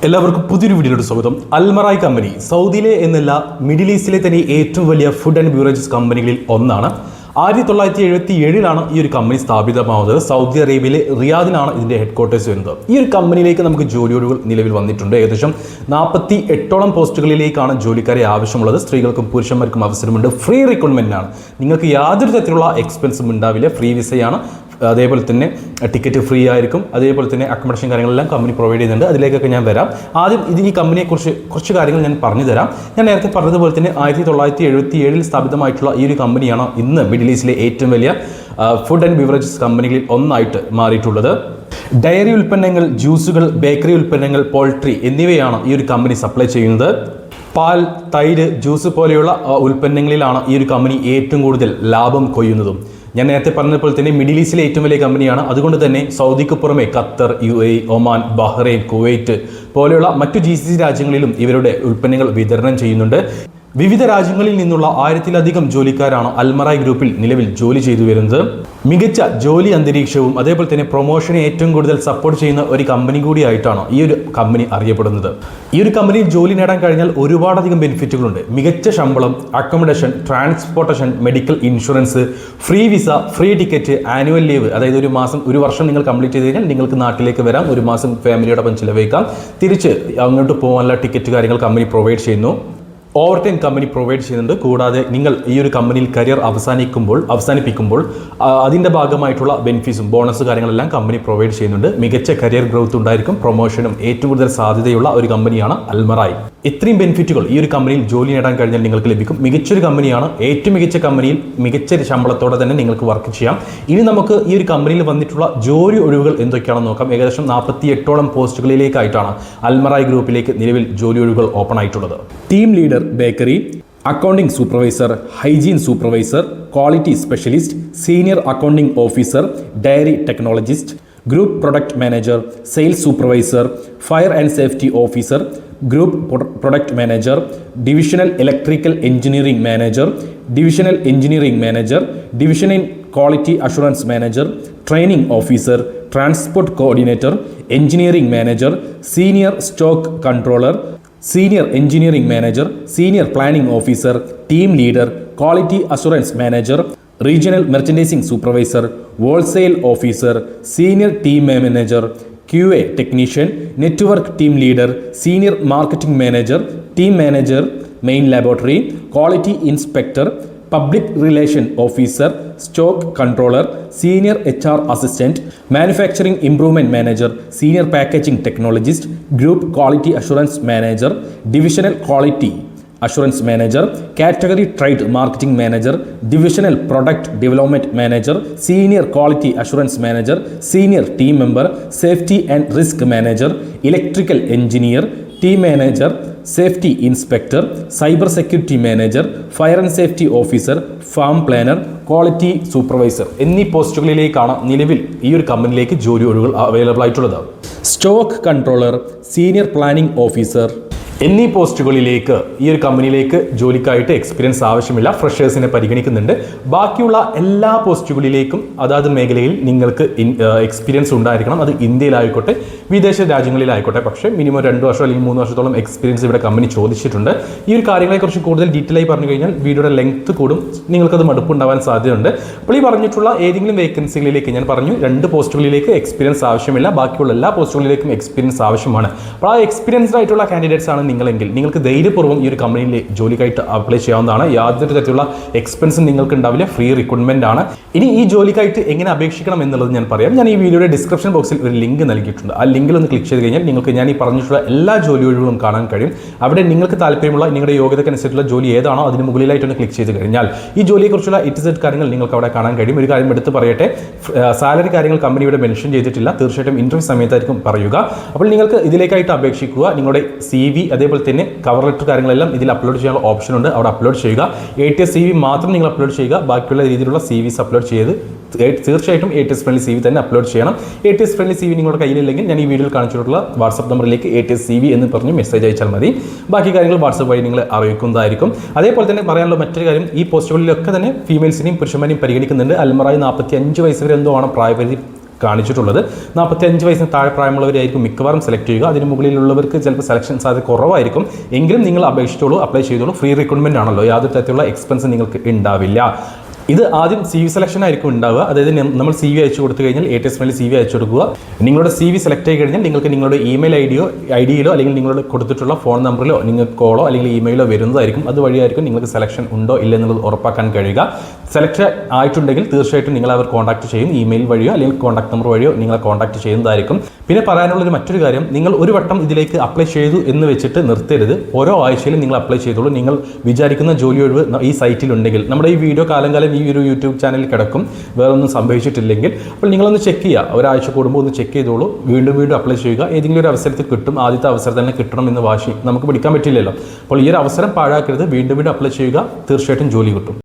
എല്ലാവർക്കും പുതിയൊരു വീഡിയോയുടെ സ്വാഗതം. അൽമറായ് കമ്പനി സൗദിയിലെ എന്നല്ല മിഡിൽ ഈസ്റ്റിലെ തന്നെ ഏറ്റവും വലിയ ഫുഡ് ആൻഡ് ബീവറേജസ് കമ്പനികളിൽ ഒന്നാണ്. 1977 ഈ ഒരു കമ്പനി സ്ഥാപിതമാവുന്നത്. സൗദി അറേബ്യയിലെ റിയാദിലാണ് ഇതിൻ്റെ ഹെഡ്ക്വാർട്ടേഴ്സ് വരുന്നത്. ഈ ഒരു കമ്പനിയിലേക്ക് നമുക്ക് ജോലിയൊഴിവുകൾ നിലവിൽ വന്നിട്ടുണ്ട്. ഏകദേശം 48ഓളം പോസ്റ്റുകളിലേക്കാണ് ജോലിക്കാരെ ആവശ്യമുള്ളത്. സ്ത്രീകൾക്കും പുരുഷന്മാർക്കും അവസരമുണ്ട്. ഫ്രീ റിക്രൂട്ട്മെൻറ്റാണ്. നിങ്ങൾക്ക് യാതൊരു തരത്തിലുള്ള എക്സ്പെൻസും ഉണ്ടാവില്ല. ഫ്രീ വിസയാണ്. അതേപോലെ തന്നെ ടിക്കറ്റ് ഫ്രീ ആയിരിക്കും. അതേപോലെ തന്നെ അക്കോമഡേഷൻ കാര്യങ്ങളെല്ലാം കമ്പനി പ്രൊവൈഡ് ചെയ്യുന്നുണ്ട്. അതിലേക്കൊക്കെ ഞാൻ വരാം. ആദ്യം ഈ കമ്പനിയെക്കുറിച്ച് കുറച്ച് കാര്യങ്ങൾ ഞാൻ പറഞ്ഞു തരാം. ഞാൻ നേരത്തെ പറഞ്ഞതുപോലെ തന്നെ 1977 സ്ഥാപിതമായിട്ടുള്ള ഈ ഒരു കമ്പനിയാണ് ഇന്ന് മിഡിൽ ഈസ്റ്റിലെ ഏറ്റവും വലിയ ഫുഡ് ആൻഡ് ബീവറേജസ് കമ്പനികളിൽ ഒന്നായിട്ട് മാറിയിട്ടുള്ളത്. ഡയറി ഉൽപ്പന്നങ്ങൾ, ജ്യൂസുകൾ, ബേക്കറി ഉൽപ്പന്നങ്ങൾ, പോൾട്രി എന്നിവയാണ് ഈ ഒരു കമ്പനി സപ്ലൈ ചെയ്യുന്നത്. പാൽ, തൈര്, ജ്യൂസ് പോലെയുള്ള ഉൽപ്പന്നങ്ങളിലാണ് ഈ ഒരു കമ്പനി ഏറ്റവും കൂടുതൽ ലാഭം കൊയ്യുന്നതും. ഞാൻ നേരത്തെ പറഞ്ഞതുപോലെ തന്നെ മിഡിൽ ഈസ്റ്റിലെ ഏറ്റവും വലിയ കമ്പനിയാണ്. അതുകൊണ്ട് തന്നെ സൗദിക്ക് പുറമെ Qatar, UAE, Oman, Bahrain, Kuwait പോലെയുള്ള മറ്റു GCC രാജ്യങ്ങളിലും ഇവരുടെ ഉൽപ്പന്നങ്ങൾ വിതരണം ചെയ്യുന്നുണ്ട്. വിവിധ രാജ്യങ്ങളിൽ നിന്നുള്ള 1000-ലധികം ജോലിക്കാരാണ് അൽമറായ് ഗ്രൂപ്പിൽ നിലവിൽ ജോലി ചെയ്തു വരുന്നത്. മികച്ച ജോലി അന്തരീക്ഷവും അതേപോലെ തന്നെ പ്രൊമോഷനെ ഏറ്റവും കൂടുതൽ സപ്പോർട്ട് ചെയ്യുന്ന ഒരു കമ്പനി കൂടിയായിട്ടാണ് ഈ ഒരു കമ്പനി അറിയപ്പെടുന്നത്. ഈ ഒരു കമ്പനിയിൽ ജോലി നേടാൻ കഴിഞ്ഞാൽ ഒരുപാടധികം ബെനിഫിറ്റുകളുണ്ട്. മികച്ച ശമ്പളം, accommodation, transportation, medical insurance, free visa, free ticket, annual leave. അതായത് ഒരു വർഷം നിങ്ങൾ കംപ്ലീറ്റ് ചെയ്ത് കഴിഞ്ഞാൽ നിങ്ങൾക്ക് നാട്ടിലേക്ക് വരാം. ഒരു മാസം ഫാമിലിയോടൊപ്പം ചിലവഴിക്കാം. തിരിച്ച് അങ്ങോട്ട് പോകാനുള്ള ടിക്കറ്റ് കാര്യങ്ങൾ കമ്പനി പ്രൊവൈഡ് ചെയ്യുന്നു. ഓവർ ടൈം കമ്പനി പ്രൊവൈഡ് ചെയ്യുന്നുണ്ട്. കൂടാതെ നിങ്ങൾ ഈ ഒരു കമ്പനിയിൽ കരിയർ അവസാനിപ്പിക്കുമ്പോൾ അതിൻ്റെ ഭാഗമായിട്ടുള്ള ബെനിഫിറ്റ്സും ബോണസ് കാര്യങ്ങളെല്ലാം കമ്പനി പ്രൊവൈഡ് ചെയ്യുന്നുണ്ട്. മികച്ച കരിയർ ഗ്രോത്ത് ഉണ്ടായിരിക്കും. പ്രൊമോഷനും ഏറ്റവും കൂടുതൽ സാധ്യതയുള്ള ഒരു കമ്പനിയാണ് അൽമറായ്. ഇത്രയും ബെനിഫിറ്റുകൾ ഈ ഒരു കമ്പനിയിൽ ജോലി നേടാൻ കഴിഞ്ഞാൽ നിങ്ങൾക്ക് ലഭിക്കും. മികച്ചൊരു കമ്പനിയാണ്. ഏറ്റവും മികച്ച കമ്പനിയിൽ മികച്ച ശമ്പളത്തോടെ തന്നെ നിങ്ങൾക്ക് വർക്ക് ചെയ്യാം. ഇനി നമുക്ക് ഈ ഒരു കമ്പനിയിൽ വന്നിട്ടുള്ള ജോലി ഒഴിവുകൾ എന്തൊക്കെയാണെന്ന് നോക്കാം. ഏകദേശം 48ഓളം പോസ്റ്റുകളിലേക്കായിട്ടാണ് അൽമറായ് ഗ്രൂപ്പിലേക്ക് നിലവിൽ ജോലി ഒഴിവുകൾ ഓപ്പൺ ആയിട്ടുള്ളത്. Team leader bakery, accounting supervisor, hygiene supervisor, quality specialist, senior accounting officer, dairy technologist, group product manager, sales supervisor, fire and safety officer, group product manager, divisional electrical engineering manager, divisional engineering manager, divisional quality assurance manager, training officer, transport coordinator, engineering manager, senior stock controller, senior engineering manager, senior planning officer, team leader, quality assurance manager, regional merchandising supervisor, wholesale officer, senior team manager, QA technician, network team leader, senior marketing manager, team manager, main laboratory, quality inspector, public relation officer, stock controller, senior HR assistant, manufacturing improvement manager, senior packaging technologist, group quality assurance manager, divisional quality assurance manager, category trade marketing manager, divisional product development manager, senior quality assurance manager, senior team member, safety and risk manager, electrical engineer, team manager, safety inspector, cyber security manager, fire and safety officer, farm planner, quality supervisor എന്നീ പോസ്റ്റുകളിലേക്കാണ് നിലവിൽ ഈ ഒരു കമ്പനിയിലേക്ക് ജോലി ഒഴിവുകൾ available ആയിട്ടുള്ളത്. Stock controller, senior planning officer എന്നീ പോസ്റ്റുകളിലേക്ക് ഈ ഒരു കമ്പനിയിലേക്ക് ജോലിക്കായിട്ട് എക്സ്പീരിയൻസ് ആവശ്യമില്ല. ഫ്രഷേഴ്സിനെ പരിഗണിക്കുന്നുണ്ട്. ബാക്കിയുള്ള എല്ലാ പോസ്റ്റുകളിലേക്കും അതാത് മേഖലയിൽ നിങ്ങൾക്ക് എക്സ്പീരിയൻസ് ഉണ്ടായിരിക്കണം. അത് ഇന്ത്യയിലായിക്കോട്ടെ വിദേശ രാജ്യങ്ങളിലായിക്കോട്ടെ. പക്ഷേ മിനിമം 2 വർഷം അല്ലെങ്കിൽ 3 വർഷത്തോളം എക്സ്പീരിയൻസ് ഇവിടെ കമ്പനി ചോദിച്ചിട്ടുണ്ട്. ഈ ഒരു കാര്യങ്ങളെക്കുറിച്ച് കൂടുതൽ ഡീറ്റെയിൽ ആയി പറഞ്ഞു കഴിഞ്ഞാൽ വീഡിയോയുടെ ലെങ്ത് കൂടും, നിങ്ങൾക്കത് മടുപ്പുണ്ടാവാൻ സാധ്യതയുണ്ട്. അപ്പോൾ ഈ പറഞ്ഞിട്ടുള്ള ഏതെങ്കിലും വേക്കൻസികളിലേക്ക് ഞാൻ പറഞ്ഞു 2 പോസ്റ്റുകളിലേക്ക് എക്സ്പീരിയൻസ് ആവശ്യമില്ല. ബാക്കിയുള്ള എല്ലാ പോസ്റ്റുകളിലേക്കും എക്സ്പീരിയൻസ് ആവശ്യമാണ്. അപ്പോൾ ആ എക്സ്പീരിയൻസ്ഡ് ആയിട്ടുള്ള കാൻഡിഡേറ്റ്സ് ആണ് നിങ്ങളെങ്കിൽ നിങ്ങൾക്ക് ധൈര്യപൂർവ്വം ഈ ഒരു കമ്പനിയിൽ ജോലിക്കായിട്ട് അപ്ലൈ ചെയ്യാവുന്നതാണ്. യാതൊരു തരത്തിലുള്ള എക്സ്പെൻസും നിങ്ങൾക്ക് ഉണ്ടാവില്ല. ഫ്രീ റിക്രൂട്ട്മെന്റ് ആണ്. ഇനി ഈ ജോലിക്കായിട്ട് എങ്ങനെ അപേക്ഷിക്കണം എന്നുള്ളത് ഞാൻ പറയാം. ഞാൻ ഈ വീഡിയോയുടെ ഡിസ്ക്രിപ്ഷൻ ബോക്സിൽ ഒരു ലിങ്ക് നൽകിയിട്ടുണ്ട്. ആ ലിങ്കിൽ ഒന്ന് ക്ലിക്ക് ചെയ്ത് കഴിഞ്ഞാൽ നിങ്ങൾക്ക് ഞാൻ ഈ പറഞ്ഞിട്ടുള്ള എല്ലാ ജോലി ഒഴിവുകളും കാണാൻ കഴിയും. അവിടെ നിങ്ങൾക്ക് താല്പര്യമുള്ള നിങ്ങളുടെ യോഗ്യതയ്ക്കനുസരിച്ചുള്ള ജോലി ഏതാണോ അതിന് മുകളിലായിട്ടൊന്ന് ക്ലിക്ക് ചെയ്ത് കഴിഞ്ഞാൽ ഈ ജോലിയെക്കുറിച്ചുള്ള Z കാര്യങ്ങൾ നിങ്ങൾക്ക് അവിടെ കാണാൻ കഴിയും. ഒരു കാര്യം എടുത്ത് പറയട്ടെ, സാലറി കാര്യങ്ങൾ കമ്പനിയുടെ മെൻഷൻ ചെയ്തിട്ടില്ല. തീർച്ചയായിട്ടും ഇന്റർവ്യൂ സമയത്തായിരിക്കും പറയുക. അപ്പോൾ നിങ്ങൾക്ക് ഇതിലേക്കായിട്ട് അപേക്ഷിക്കുക. നിങ്ങളുടെ CV അതേപോലെ തന്നെ കവർ ലെറ്റർ കാര്യങ്ങളെല്ലാം ഇതിൽ അപ്ലോഡ് ചെയ്യാനുള്ള ഓപ്ഷൻ ഉണ്ട്. അവിടെ അപ്ലോഡ് ചെയ്യുക. ATS CV മാത്രം നിങ്ങൾ അപ്ലോഡ് ചെയ്യുക. ബാക്കിയുള്ള രീതിയിലുള്ള CVs അപ്ലോഡ് ചെയ്ത് തീർച്ചയായിട്ടും ATS ഫ്രണ്ട്ലി CV തന്നെ അപ്ലോഡ് ചെയ്യണം. ATS ഫ്രണ്ട്ലി CV നിങ്ങളുടെ കയ്യിലില്ലെങ്കിൽ ഞാൻ ഈ വീഡിയോയിൽ കാണിച്ചിട്ടുള്ള വാട്സ്ആപ്പ് നമ്പറിലേക്ക് ATS CV എന്ന് പറഞ്ഞ് മെസ്സേജ് അയച്ചാൽ മതി. ബാക്കി കാര്യങ്ങൾ വാട്സ്ആപ്പ് വഴി നിങ്ങൾ അറിയിക്കുന്നതായിരിക്കും. അതേപോലെ തന്നെ പറയാനുള്ള മറ്റൊരു കാര്യം, ഈ പോസ്റ്റുകളിലൊക്കെ തന്നെ ഫീമെയിൽസിനെയും പുരുഷന്മാരെയും പരിഗണിക്കുന്നുണ്ട്. അൽമറായ് 45 വയസ്സ് വരെ എന്തോ ആണ് പ്രായപരിധി കാണിച്ചിട്ടുള്ളത്. 45 വയസ്സിന് താഴെ പ്രായമുള്ളവരായിരിക്കും മിക്കവാറും സെലക്ട് ചെയ്യുക. അതിന് മുകളിലുള്ളവർക്ക് ചിലപ്പോൾ സെലക്ഷൻ സാധ്യത കുറവായിരിക്കും. എങ്കിലും നിങ്ങൾ അപേക്ഷിച്ചോളൂ, അപ്ലൈ ചെയ്തോളൂ. ഫ്രീ റിക്രൂട്ട്മെന്റ് ആണല്ലോ, യാതൊരു തരത്തിലുള്ള എക്സ്പെൻസ് നിങ്ങൾക്ക് ഉണ്ടാവില്ല. ഇത് ആദ്യം CV സെലക്ഷൻ ആയിരിക്കും ഉണ്ടാവുക. അതായത് നമ്മൾ CV അയച്ചു കൊടുത്തു കഴിഞ്ഞാൽ ATS മെയിൽ CV അയച്ചു കൊടുക്കുക. നിങ്ങളുടെ CV സെലക്ട് ആയി കഴിഞ്ഞാൽ നിങ്ങൾക്ക് നിങ്ങളുടെ ഇമെയിൽ ഐഡിയിലോ അല്ലെങ്കിൽ നിങ്ങളുടെ കൊടുത്തിട്ടുള്ള ഫോൺ നമ്പറിലോ നിങ്ങൾക്ക് കോളോ അല്ലെങ്കിൽ ഇമെയിലോ വരുന്നതായിരിക്കും. അതുവഴിയായിരിക്കും നിങ്ങൾക്ക് സെലക്ഷൻ ഉണ്ടോ ഇല്ലെന്നുള്ളത് ഉറപ്പാക്കാൻ കഴിയുക. സെലക്ട് ആയിട്ടുണ്ടെങ്കിൽ തീർച്ചയായിട്ടും നിങ്ങൾ അവർ കോൺടാക്ട് ചെയ്യും. ഇമെയിൽ വഴിയോ അല്ലെങ്കിൽ കോൺടാക്ട് നമ്പർ വഴിയോ നിങ്ങളെ കോൺടാക്ട് ചെയ്യുന്നതായിരിക്കും. പിന്നെ പറയാനുള്ളൊരു മറ്റൊരു കാര്യം, നിങ്ങൾ ഒരു വട്ടം ഇതിലേക്ക് അപ്ലൈ ചെയ്തു എന്ന് വെച്ചിട്ട് നിർത്തരുത്. ഓരോ ആഴ്ചയിലും നിങ്ങൾ അപ്ലൈ ചെയ്തോളൂ. നിങ്ങൾ വിചാരിക്കുന്ന ജോലി ഒഴിവ് ഈ സൈറ്റിലുണ്ടെങ്കിൽ, നമ്മുടെ ഈ വീഡിയോ കാലം ഈ ഒരു യൂട്യൂബ് ചാനലിൽ കിടക്കും, വേറെ ഒന്നും സംഭവിച്ചിട്ടില്ലെങ്കിൽ. അപ്പോൾ നിങ്ങളൊന്ന് ചെക്ക് ചെയ്യുക, ഒരാഴ്ച കൂടുമ്പോൾ ഒന്ന് ചെക്ക് ചെയ്തോളൂ. വീണ്ടും അപ്ലൈ ചെയ്യുക. ഏതെങ്കിലും ഒരു അവസരത്തിൽ കിട്ടും, ആദ്യത്തെ അവസരം തന്നെ കിട്ടണം എന്ന് വാശി നമുക്ക് പിടിക്കാൻ പറ്റില്ലല്ലോ. അപ്പോൾ ഈ ഒരു അവസരം പാഴാക്കരുത്. വീണ്ടും അപ്ലൈ ചെയ്യുക, തീർച്ചയായിട്ടും ജോലി കിട്ടും.